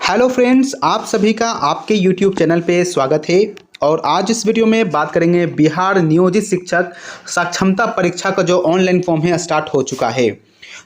Hello friends, आप सभी का आपके यूट्यूब चैनल पे स्वागत है। और आज इस वीडियो में बात करेंगे बिहार नियोजित शिक्षक सक्षमता परीक्षा का जो ऑनलाइन फॉर्म है स्टार्ट हो चुका है।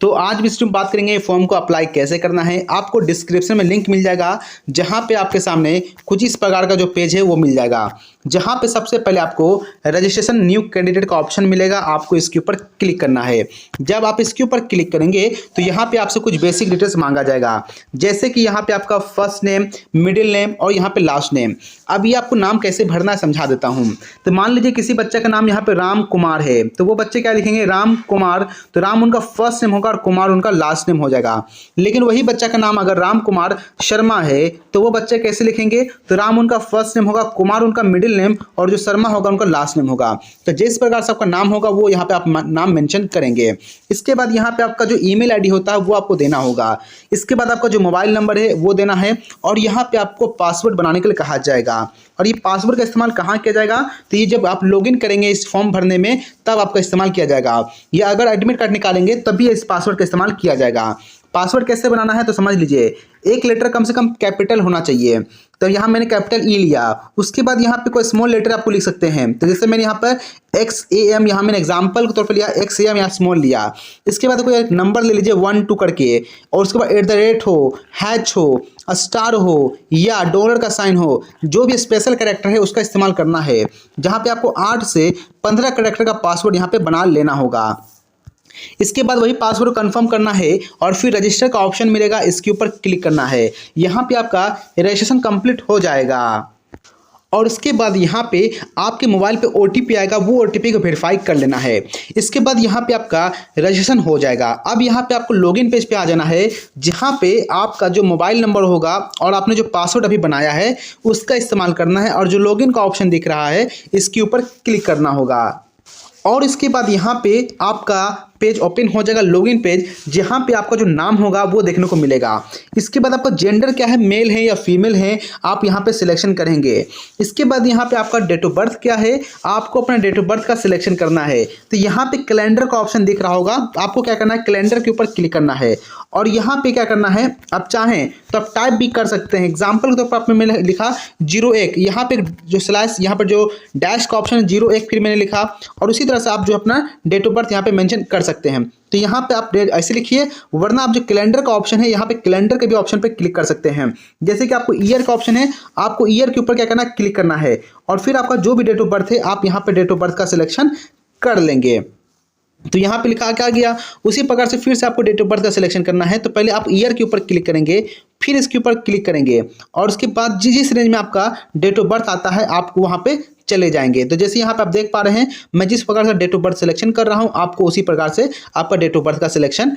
तो आज भी इस वीडियो में बात करेंगे फॉर्म को अप्लाई कैसे करना है। आपको डिस्क्रिप्शन में लिंक मिल जाएगा जहां पे आपके सामने कुछ इस प्रकार का जो पेज है वो मिल जाएगा, जहां पे सबसे पहले आपको रजिस्ट्रेशन न्यू कैंडिडेट का ऑप्शन मिलेगा। आपको इसके ऊपर क्लिक करना है। जब आप इसके ऊपर क्लिक करेंगे तो यहाँ पे आपसे कुछ बेसिक डिटेल्स मांगा जाएगा, जैसे कि यहाँ पे आपका फर्स्ट नेम, मिडिल नेम और यहाँ पे लास्ट नेम। अब ये आपको नाम कैसे भरना है समझा देता हूँ। तो मान लीजिए किसी बच्चे का नाम यहाँ पे राम कुमार है, तो वो बच्चे क्या लिखेंगे, राम कुमार। तो राम उनका फर्स्ट नेम होगा और कुमार उनका लास्ट नेम हो जाएगा। लेकिन वही बच्चा का नाम अगर राम कुमार शर्मा है तो वो बच्चे कैसे लिखेंगे, तो राम उनका फर्स्ट नेम होगा, कुमार उनका मिडिल नेम और जो शर्मा होगा उनका लास्ट नेम होगा। तो जिस प्रकार से आपका नाम होगा वो यहाँ पे आप नाम मेंशन करेंगे। इसके बाद यहाँ पे आपका जो ईमेल आईडी होता है वो आपको देना होगा। इसके बाद आपका जो मोबाइल नंबर है वो देना है और यहाँ पे आपको पासवर्ड बनाने के लिए कहा जाएगा। और ये पासवर्ड का इस्तेमाल कहाँ किया जाएगा, तो ये जब आप लॉगिन करेंगे इस फॉर्म भरने में तब आपका इस्तेमाल किया जाएगा, या अगर एडमिट कार्ड निकालेंगे तब भी इस पासवर्ड का इस्तेमाल किया जाएगा। पासवर्ड कैसे बनाना है तो समझ लीजिए, एक लेटर कम से कम कैपिटल होना चाहिए। तो यहाँ मैंने कैपिटल ई लिया। उसके बाद यहाँ पे कोई स्मॉल लेटर आपको लिख सकते हैं। तो जैसे मैंने यहाँ पर XAM, यहाँ मैंने एग्जाम्पल के तौर पर लिया XAM, यहाँ स्मॉल लिया। इसके बाद कोई एक नंबर ले लीजिए 1 2 करके, और उसके बाद @ हो, हैच हो, स्टार हो या डॉलर का साइन हो, जो भी स्पेशल कैरेक्टर है उसका इस्तेमाल करना है। जहाँ पे आपको 8 से 15 कैरेक्टर का पासवर्ड यहाँ पे बना लेना होगा। इसके बाद वही पासवर्ड कंफर्म करना है और फिर रजिस्टर का ऑप्शन मिलेगा, इसके ऊपर क्लिक करना है। यहाँ पे आपका रजिस्ट्रेशन कंप्लीट हो जाएगा और उसके बाद यहाँ पे आपके मोबाइल पे OTP आएगा, वो OTP को वेरीफाई कर लेना है। इसके बाद यहाँ पे आपका रजिस्ट्रेशन हो जाएगा। अब यहाँ पे आपको लॉगिन पेज पे आ जाना है, जहाँ पे आपका जो मोबाइल नंबर होगा और आपने जो पासवर्ड अभी बनाया है उसका इस्तेमाल करना है और जो लॉगिन का ऑप्शन दिख रहा है इसके ऊपर क्लिक करना होगा। और इसके बाद यहाँ पे आपका पेज ओपन हो जाएगा, लॉगिन पेज, जहाँ पे आपका जो नाम होगा वो देखने को मिलेगा। इसके बाद आपका जेंडर क्या है, मेल है या फीमेल है, आप यहाँ पे सिलेक्शन करेंगे। इसके बाद यहाँ पे आपका डेट ऑफ बर्थ क्या है, आपको अपना डेट ऑफ बर्थ का सिलेक्शन करना है। तो यहाँ पे कैलेंडर का ऑप्शन दिख रहा होगा, आपको क्या करना है, कैलेंडर के ऊपर क्लिक करना है। और यहाँ पे क्या करना है, आप चाहें तो आप टाइप भी कर सकते हैं। एग्जाम्पल के तौर पर आपने मैंने लिखा 01, यहाँ पे जो स्लैश, यहाँ पर जो डैश का ऑप्शन है 01, फिर मैंने लिखा। और उसी तरह से आप जो अपना डेट ऑफ बर्थ यहाँ पे मेंशन कर सकते हैं। तो यहाँ पे आप ऐसे लिखिए, वरना आप जो कैलेंडर का ऑप्शन है यहाँ पे कैलेंडर के भी ऑप्शन पे क्लिक कर सकते हैं। जैसे कि आपको ईयर का ऑप्शन है, आपको ईयर के ऊपर क्या करना है, क्लिक करना है और फिर आपका जो भी डेट ऑफ बर्थ है आप यहाँ पे डेट ऑफ बर्थ का सिलेक्शन कर लेंगे। तो यहाँ पे लिखा क्या गया, उसी प्रकार से फिर से आपको डेट ऑफ बर्थ का सिलेक्शन करना है। तो पहले आप ईयर के ऊपर क्लिक करेंगे, फिर इसके ऊपर क्लिक करेंगे और उसके बाद जिस रेंज में आपका डेट ऑफ बर्थ आता है आपको वहाँ पे चले जाएंगे। तो जैसे यहाँ पे आप देख पा रहे हैं, मैं जिस प्रकार से डेट ऑफ बर्थ सिलेक्शन कर रहा हूँ आपको उसी प्रकार से आपका डेट ऑफ बर्थ का सिलेक्शन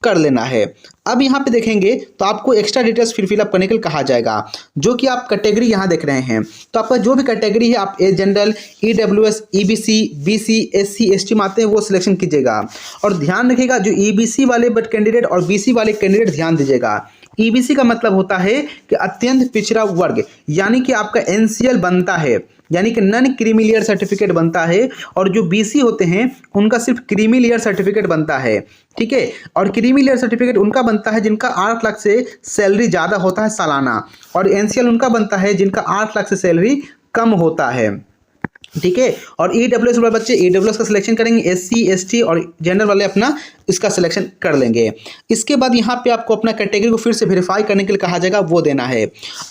कर लेना है। अब यहाँ पे देखेंगे तो आपको एक्स्ट्रा डिटेल्स फिर फिलअप करने के लिए कहा जाएगा, जो कि आप कैटेगरी यहाँ देख रहे हैं। तो आपका जो भी कैटेगरी है, आप general, EWS, EBC, BC, SC, ST में आते हैं वो सिलेक्शन कीजिएगा। और ध्यान रखिएगा, जो EBC वाले बट कैंडिडेट और BC वाले कैंडिडेट ध्यान दीजिएगा। EBC का मतलब होता है कि अत्यंत पिछड़ा वर्ग, यानी कि आपका NCL बनता है, यानी कि नॉन क्रीमी लेयर सर्टिफिकेट बनता है। और जो BC होते हैं उनका सिर्फ क्रीमी लेयर सर्टिफिकेट बनता है, ठीक है। और क्रीमी लेयर सर्टिफिकेट उनका बनता है जिनका 8 लाख से सैलरी ज़्यादा होता है सालाना, और NCL उनका बनता है जिनका 8 लाख से सैलरी कम होता है, ठीक है। और EWS वाले बच्चे EWS का सिलेक्शन करेंगे, SC, ST और जनरल वाले अपना इसका सिलेक्शन कर लेंगे। इसके बाद यहाँ पे आपको अपना कैटेगरी को फिर से वेरीफाई करने के लिए कहा जाएगा, वो देना है।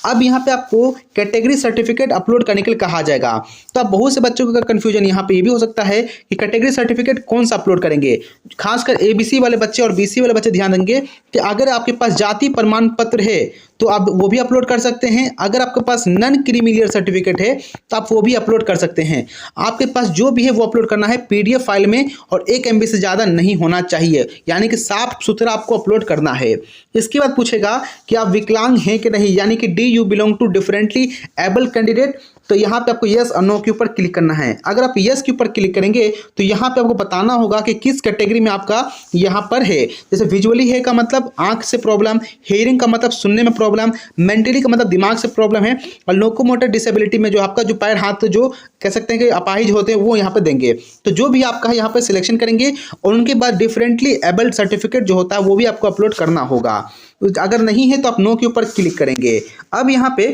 अब यहाँ पे आपको कैटेगरी सर्टिफिकेट अपलोड करने के लिए कहा जाएगा। तो अब बहुत से बच्चों का कन्फ्यूजन यहाँ पे ये भी हो सकता है कि कैटेगरी सर्टिफिकेट कौन सा अपलोड करेंगे। खासकर ABC वाले बच्चे और BC वाले बच्चे ध्यान देंगे कि अगर आपके पास जाति प्रमाण पत्र है तो आप वो भी अपलोड कर सकते हैं। अगर आपके पास नॉन क्रीमी लेयर सर्टिफिकेट है तो आप वो भी अपलोड कर सकते हैं। आपके पास जो भी है वो अपलोड करना है PDF फाइल में, और 1 MB से ज़्यादा नहीं होना चाहिए, यानी कि साफ सुथरा आपको अपलोड करना है। इसके बाद पूछेगा कि आप विकलांग हैं कि नहीं, यानी कि Do you belong to differently able candidate। तो यहाँ पे आपको यस और नो के ऊपर क्लिक करना है। अगर आप यस के ऊपर क्लिक करेंगे तो यहाँ पे आपको बताना होगा कि किस कैटेगरी में आपका यहाँ पर है। जैसे विजुअली है का मतलब आंख से प्रॉब्लम, हेयरिंग का मतलब सुनने में प्रॉब्लम, मेंटली का मतलब दिमाग से प्रॉब्लम है, और लोकोमोटर डिसेबिलिटी में जो आपका जो पैर हाथ जो कह सकते हैं कि अपाहिज होते हैं वो यहाँ पे देंगे। तो जो भी आपका है यहाँ पे सिलेक्शन करेंगे और उनके बाद डिफरेंटली एबल्ड सर्टिफिकेट जो होता है वो भी आपको अपलोड करना होगा। अगर नहीं है तो आप नो के ऊपर क्लिक करेंगे। अब यहाँ पे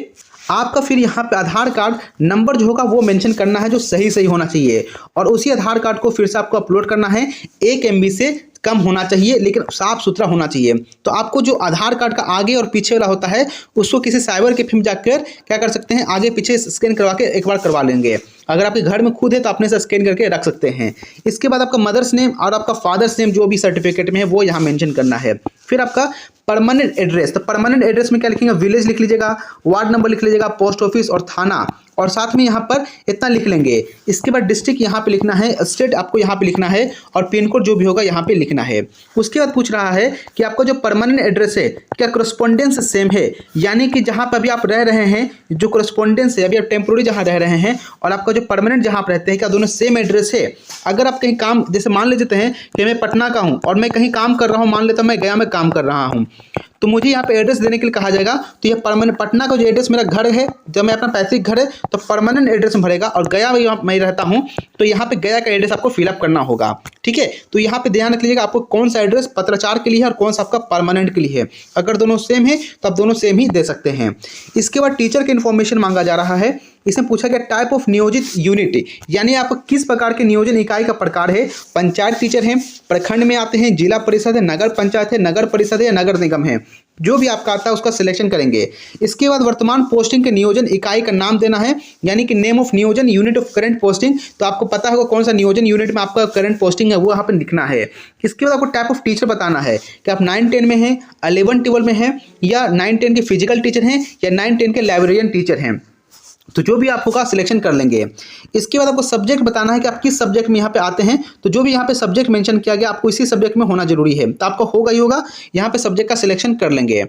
आपका फिर यहाँ पे आधार कार्ड नंबर जो होगा वो मेंशन करना है, जो सही सही होना चाहिए, और उसी आधार कार्ड को फिर से आपको अपलोड करना है। 1 MB से कम होना चाहिए, लेकिन साफ सुथरा होना चाहिए। तो आपको जो आधार कार्ड का आगे और पीछे वाला होता है उसको किसी साइबर कैफे में जाकर क्या कर सकते हैं, आगे पीछे स्कैन करवा के एक बार करवा लेंगे। अगर आपके घर में खुद है तो अपने से स्कैन करके रख सकते हैं। इसके बाद आपका मदर्स नेम और आपका फादर्स नेम जो भी सर्टिफिकेट में है वो यहाँ मेंशन करना है। फिर आपका परमानेंट एड्रेस, तो परमानेंट एड्रेस में क्या लिखेंगे, विलेज लिख लीजिएगा, वार्ड नंबर लिख लीजिएगा, पोस्ट ऑफिस और थाना, और साथ में यहाँ पर इतना लिख लेंगे। इसके बाद डिस्ट्रिक्ट यहाँ पे लिखना है, स्टेट आपको यहाँ पे लिखना है, और पिन कोड जो भी होगा यहाँ पे लिखना है। उसके बाद पूछ रहा है कि आपका जो परमानेंट एड्रेस है क्या करस्पॉन्डेंस सेम है, यानी कि जहाँ पर अभी आप रह रहे हैं जो करस्पॉन्डेंस है, अभी आप टेम्पोररी जहाँ रह रहे हैं और आपका जो परमानेंट जहाँ आप रहते हैं, क्या दोनों सेम एड्रेस है। अगर आप कहीं काम, जैसे मान लेते हैं कि मैं पटना का हूँ और मैं कहीं काम कर रहा हूँ, मान लेता हूँ मैं गया में काम कर रहा हूँ, तो मुझे यहाँ पे एड्रेस देने के लिए कहा जाएगा। तो ये परमानेंट पटना का जो एड्रेस मेरा घर है, जब मैं अपना पैतृक घर है तो परमानेंट एड्रेस में भरेगा, और गया मैं रहता हूँ तो यहाँ पे गया का एड्रेस आपको फिलअप करना होगा। ठीक है, तो यहाँ पे ध्यान रख लीजिएगा आपको कौन सा एड्रेस पत्राचार के लिए है और कौन सा आपका परमानेंट के लिए है। अगर दोनों सेम है तो आप दोनों सेम ही दे सकते हैं। इसके बाद टीचर की इन्फॉर्मेशन मांगा जा रहा है। इसमें पूछा गया टाइप ऑफ नियोजित यूनिट, यानी आप किस प्रकार के नियोजन इकाई का प्रकार है। पंचायत टीचर हैं, प्रखंड में आते हैं, जिला परिषद है, नगर पंचायत है, नगर परिषद है या नगर निगम है, जो भी आपका आता है उसका सिलेक्शन करेंगे। इसके बाद वर्तमान पोस्टिंग के नियोजन इकाई का नाम देना है, यानी कि नेम ऑफ नियोजन यूनिट ऑफ करंट पोस्टिंग। तो आपको पता होगा कौन सा नियोजन यूनिट में आपका करंट पोस्टिंग है, वो यहाँ पर लिखना है। इसके बाद आपको टाइप ऑफ टीचर बताना है कि आप 9-10 में हैं, 11-12 में हैं, या 9-10 के फिजिकल टीचर हैं, या 9-10 के लाइब्रेरियन टीचर हैं। तो जो भी आप होगा सिलेक्शन कर लेंगे। इसके बाद आपको सब्जेक्ट बताना है कि आप किस सब्जेक्ट में यहाँ पे आते हैं। तो जो भी यहाँ पे सब्जेक्ट मेंशन किया गया आपको इसी सब्जेक्ट में होना जरूरी है, तो आपको होगा ही होगा, यहाँ पे सब्जेक्ट का सिलेक्शन कर लेंगे।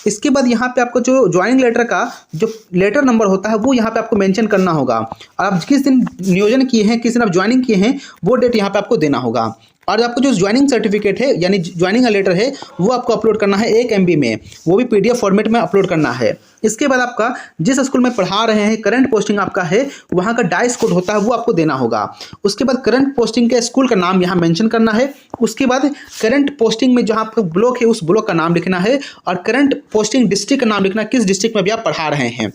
इसके बाद यहाँ पे आपको जो ज्वाइनिंग लेटर का जो लेटर नंबर होता है वो यहाँ पे आपको मेंशन करना होगा, और आप किस दिन नियोजन किए हैं, किस दिन आप ज्वाइनिंग किए हैं, वो डेट यहाँ पे आपको देना होगा। और आपको जो ज्वाइनिंग सर्टिफिकेट है यानी ज्वाइनिंग लेटर है वो आपको अपलोड करना है 1 MB में, वो भी PDF फॉर्मेट में अपलोड करना है। इसके बाद आपका जिस स्कूल में पढ़ा रहे हैं करंट पोस्टिंग आपका है, वहाँ का डाइस कोड होता है वो आपको देना होगा। उसके बाद करंट पोस्टिंग के स्कूल का नाम यहाँ मेंशन करना है। उसके बाद करंट पोस्टिंग में जहाँ आपका ब्लॉक है उस ब्लॉक का नाम लिखना है, और करंट पोस्टिंग डिस्ट्रिक्ट का नाम लिखना है, किस डिस्ट्रिक्ट में भी आप पढ़ा रहे हैं।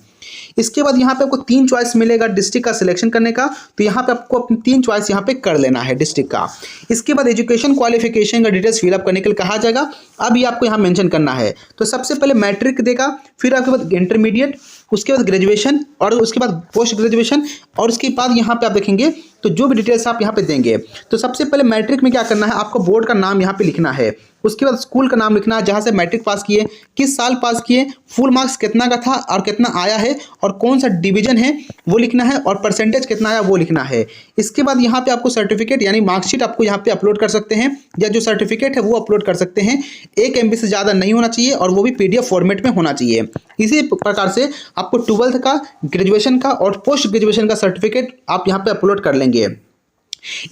इसके बाद यहाँ पे आपको 3 चॉइस मिलेगा डिस्ट्रिक्ट का सिलेक्शन करने का, तो यहाँ पे आपको अपनी 3 चॉइस यहाँ पे कर लेना है डिस्ट्रिक्ट का। इसके बाद एजुकेशन क्वालिफिकेशन का डिटेल्स फिलअप करने के लिए कहा जाएगा, अभी आपको यहाँ मेंशन करना है। तो सबसे पहले मैट्रिक देगा, फिर आपके बाद इंटरमीडिएट, उसके बाद ग्रेजुएशन, और उसके बाद पोस्ट ग्रेजुएशन, और उसके बाद यहाँ पे आप देखेंगे तो जो भी डिटेल्स आप यहाँ पे देंगे। तो सबसे पहले मैट्रिक में क्या करना है, आपको बोर्ड का नाम यहाँ पे लिखना है। उसके बाद स्कूल का नाम लिखना है जहाँ से मैट्रिक पास किए, किस साल पास किए, फुल मार्क्स कितना का था और कितना आया है, और कौन सा डिवीजन है वो लिखना है, और परसेंटेज कितना आया वो लिखना है। इसके बाद यहाँ पे आपको सर्टिफिकेट यानी मार्कशीट आपको यहाँ पे अपलोड कर सकते हैं, या जो सर्टिफिकेट है वो अपलोड कर सकते हैं। 1 MB से ज़्यादा नहीं होना चाहिए, और वो भी PDF फॉर्मेट में होना चाहिए। इसी प्रकार से आपको 12th का, ग्रेजुएशन का और पोस्ट ग्रेजुएशन का सर्टिफिकेट आप यहाँ पे अपलोड कर लेंगे।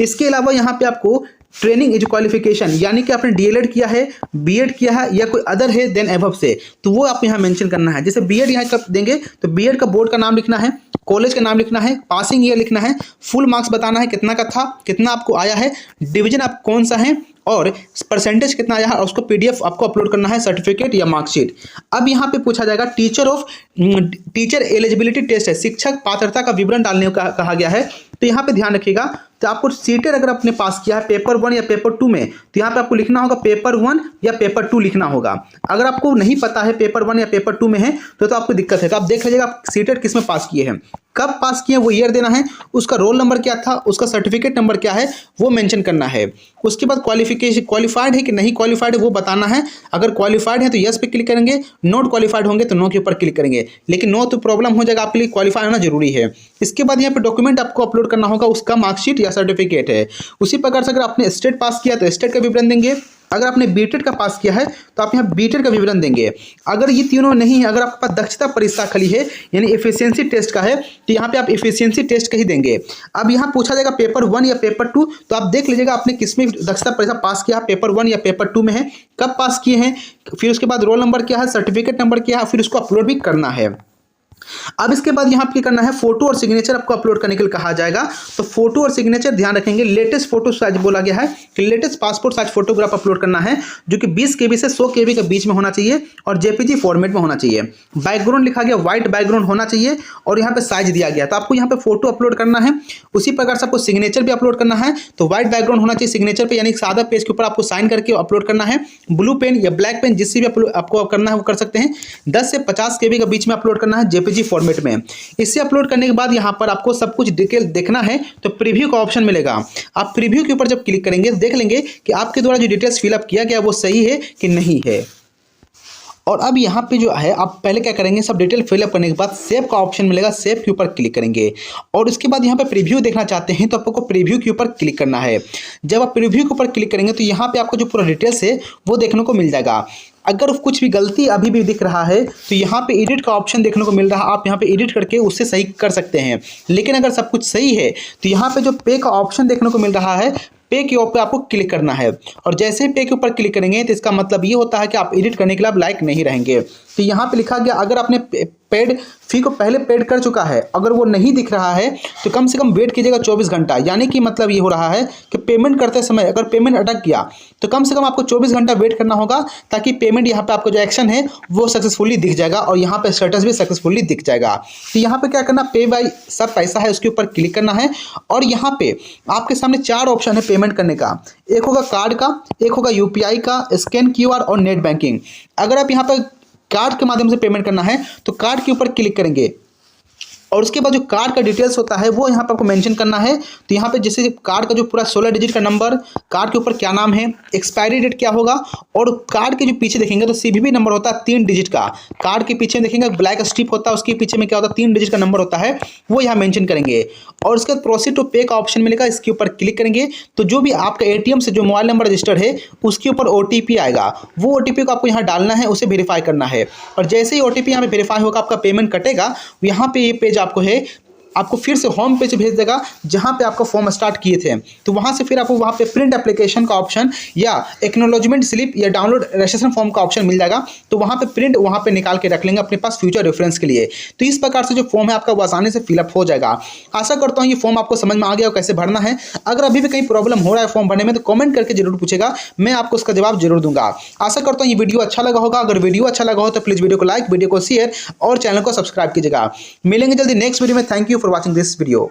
इसके अलावा यहाँ पे आपको ट्रेनिंग एज क्वालिफिकेशन, यानी कि आपने DLED किया है, B.Ed किया है, या कोई अदर है देन एबव से, तो वो आप यहाँ मेंशन करना है। जैसे B.Ed यहाँ कब देंगे तो B.Ed का बोर्ड का नाम लिखना है, कॉलेज का नाम लिखना है, पासिंग ईयर लिखना है, फुल मार्क्स बताना है कितना का था, कितना आपको आया है, डिवीजन आप कौन सा है, और परसेंटेज कितना आया है, और उसको PDF आपको अपलोड करना है, सर्टिफिकेट या मार्कशीट। अब यहाँ पे पूछा जाएगा टीचर एलिजिबिलिटी टेस्ट है, शिक्षक पात्रता का विवरण डालने का कहा गया है। तो यहाँ पे ध्यान रखिएगा, तो आपको सीटेड अगर आपने पास किया है पेपर 1 या पेपर 2 में, तो यहाँ पे आपको लिखना होगा पेपर 1 या पेपर 2 लिखना होगा। अगर आपको नहीं पता है पेपर 1 या पेपर 2 में है तो आपको दिक्कत है। तो आप देख लीजिएगा आप सीटेड किस में पास किए हैं, कब पास किए वो ईयर देना है, उसका रोल नंबर क्या था, उसका सर्टिफिकेट नंबर क्या है वो मेंशन करना है। उसके बाद क्वालिफिकेशन, क्वालिफाइड है कि नहीं क्वालिफाइड है वो बताना है। अगर क्वालिफाइड है तो यस पे क्लिक करेंगे, नॉट क्वालिफाइड होंगे तो नो के ऊपर क्लिक करेंगे। लेकिन नो तो प्रॉब्लम हो जाएगा, आपके लिए क्वालिफाई होना जरूरी है। इसके बाद यहाँ पे डॉक्यूमेंट आपको अपलोड करना होगा, उसका मार्कशीट या सर्टिफिकेट है। उसी प्रकार से अगर आपने स्टेट पास किया तो स्टेट का विवरण देंगे, अगर आपने B.Ed का पास किया है तो आप यहाँ B.Ed का विवरण देंगे। अगर ये तीनों नहीं है, अगर आपके पास दक्षता परीक्षा खाली है यानी एफिशिएंसी टेस्ट का है, तो यहाँ पे आप एफिशिएंसी टेस्ट का ही देंगे। अब यहाँ पूछा जाएगा पेपर 1 या पेपर 2, तो आप देख लीजिएगा आपने किसमें दक्षता परीक्षा पास किया, पेपर 1 या पेपर 2 में है, कब पास किए हैं, फिर उसके बाद रोल नंबर क्या है, सर्टिफिकेट नंबर क्या है, फिर उसको अपलोड भी करना है। अब इसके बाद यहाँ पे करना है फोटो और सिग्नेचर आपको अपलोड करने के लिए कहा जाएगा। तो फोटो और सिग्नेचर ध्यान रखेंगे, लेटेस्ट फोटो साइज बोला गया है कि latest passport size photograph upload करना है जो कि 20 KB से 100 KB के बीच में होना चाहिए और जेपीजी फॉर्मेट में होना चाहिए। बैकग्राउंड लिखा गया व्हाइट बैकग्राउंड होना चाहिए और यहाँ पे साइज दिया गया। तो आपको यहाँ पे फोटो अपलोड करना है, उसी प्रकार से आपको सिग्नेचर भी अपलोड करना है। तो व्हाइट बैकग्राउंड होना चाहिए सिग्नेचर पे, यानी सादा पेज के ऊपर आपको साइन करके अपलोड करना है। ब्लू पेन या ब्लैक पेन जिससे भी आपको करना है वो कर सकते हैं। 10 से 50 KB के बीच में अपलोड करना है जेपीजी फॉर्मेट में। इसे अपलोड करने के बाद यहाँ पर आपको सब कुछ डिटेल देखना है तो प्रीव्यू का ऑप्शन मिलेगा। आप प्रीव्यू के ऊपर जब क्लिक करेंगे देख लेंगे कि आपके द्वारा जो डिटेल्स फिलअप किया गया वो सही है कि नहीं है। और अब यहाँ पे जो है आप पहले क्या करेंगे, सब डिटेल फिलअप करने के बाद सेव का ऑप्शन मिलेगा, सेव के ऊपर क्लिक करेंगे और उसके बाद यहाँ पे प्रीव्यू देखना चाहते हैं तो आपको प्रीव्यू के ऊपर क्लिक करना है। जब आप प्रीव्यू के ऊपर क्लिक करेंगे तो यहाँ पे आपको जो पूरा डिटेल्स है वो देखने को मिल जाएगा। अगर कुछ भी गलती अभी भी दिख रहा है तो यहाँ पे एडिट का ऑप्शन देखने को मिल रहा है, आप यहाँ पे एडिट करके उससे सही कर सकते हैं। लेकिन अगर सब कुछ सही है तो यहाँ पे जो पे का ऑप्शन देखने को मिल रहा है, पे के ऊपर आपको क्लिक करना है और जैसे ही पे के ऊपर क्लिक करेंगे तो इसका मतलब ये होता है कि आप एडिट करने के लिए आप लायक नहीं रहेंगे। तो यहाँ पे लिखा गया अगर आपने पेड फी को पहले पेड कर चुका है, अगर वो नहीं दिख रहा है तो कम से कम वेट कीजिएगा 24 घंटा। यानी कि मतलब ये हो रहा है कि पेमेंट करते समय अगर पेमेंट अटक गया तो कम से कम आपको 24 घंटा वेट करना होगा ताकि पेमेंट यहाँ पे आपका जो एक्शन है वो सक्सेसफुली दिख जाएगा और यहाँ पे स्टेटस भी सक्सेसफुली दिख जाएगा। तो यहाँ पे क्या करना, पे बाय सब पैसा है उसके ऊपर क्लिक करना है और यहाँ पे आपके सामने 4 ऑप्शन है पेमेंट करने का। एक होगा कार्ड का, एक होगा यूपीआई का, स्कैन QR और नेट बैंकिंग। अगर आप यहाँ पर कार्ड के माध्यम से पेमेंट करना है तो कार्ड के ऊपर क्लिक करेंगे और उसके बाद जो कार्ड का डिटेल्स होता है वो यहाँ पर आपको मेंशन करना है। तो यहाँ पे जैसे कार्ड का जो पूरा 16 डिजिट का नंबर, कार्ड के ऊपर क्या नाम है, एक्सपायरी डेट क्या होगा और कार्ड के जो पीछे देखेंगे तो CVV नंबर होता है 3 डिजिट का। कार्ड के पीछे देखेंगे ब्लैक स्ट्रिप होता है, उसके पीछे में क्या होता है 3 डिजिट का नंबर होता है, वो यहाँ मेंशन करेंगे। और उसके बाद प्रोसीड टू पे का ऑप्शन मिलेगा, इसके ऊपर क्लिक करेंगे तो जो भी आपका ATM से जो मोबाइल नंबर रजिस्टर्ड है उसके ऊपर OTP आएगा, वो OTP को आपको यहाँ डालना है, उसे वेरीफाई करना है। और जैसे ही OTP यहाँ पे वेरीफाई होगा आपका पेमेंट कटेगा, यहाँ पे ये पेज आपको है आपको फिर से होम पेज भेज देगा जहां पे आपका फॉर्म स्टार्ट किए थे। तो वहां से फिर आपको वहां पे प्रिंट एप्लीकेशन का ऑप्शन या एक्नॉलेजमेंट स्लिप या डाउनलोड रजिस्ट्रेशन फॉर्म का ऑप्शन मिल जाएगा। तो वहां पे प्रिंट वहां पे निकाल के रख लेंगे अपने पास फ्यूचर रेफरेंस के लिए। तो इस प्रकार से जो फॉर्म है आपका वो आसानी से फिलअप हो जाएगा। आशा करता हूँ ये फॉर्म आपको समझ में आ गया और कैसे भरना है। अगर अभी भी कहीं प्रॉब्लम हो रहा है फॉर्म भरने में तो कमेंट करके जरूर पूछेगा, मैं आपको उसका जवाब जरूर दूंगा। आशा करता हूँ ये वीडियो अच्छा लगा होगा। अगर वीडियो अच्छा लगा हो तो प्लीज वीडियो को लाइक, वीडियो को शेयर और चैनल को सब्सक्राइब कीजिएगा। मिलेंगे जल्दी नेक्स्ट वीडियो में। Thank you for watching this video.